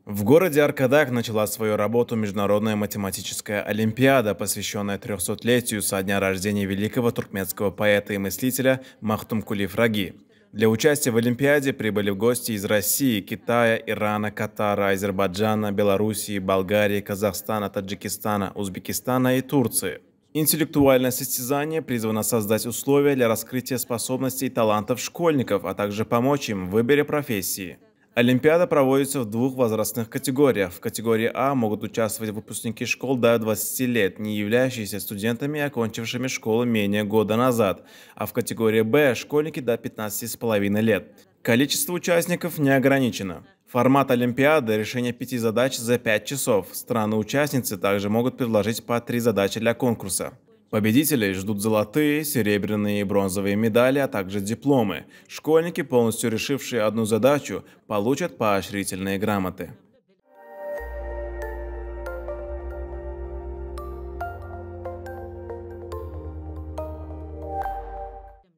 В городе Аркадак начала свою работу Международная математическая олимпиада, посвященная 300-летию со дня рождения великого туркменского поэта и мыслителя Махтумкулив Раги. Для участия в Олимпиаде прибыли гости из России, Китая, Ирана, Катара, Азербайджана, Белоруссии, Болгарии, Казахстана, Таджикистана, Узбекистана и Турции. Интеллектуальное состязание призвано создать условия для раскрытия способностей и талантов школьников, а также помочь им в выборе профессии. Олимпиада проводится в двух возрастных категориях. В категории А могут участвовать выпускники школ до 20 лет, не являющиеся студентами, окончившими школу менее года назад, а в категории Б – школьники до 15,5 лет. Количество участников не ограничено. Формат Олимпиады – решение 5 задач за 5 часов. Страны-участницы также могут предложить по 3 задачи для конкурса. Победителей ждут золотые, серебряные и бронзовые медали, а также дипломы. Школьники, полностью решившие одну задачу, получат поощрительные грамоты.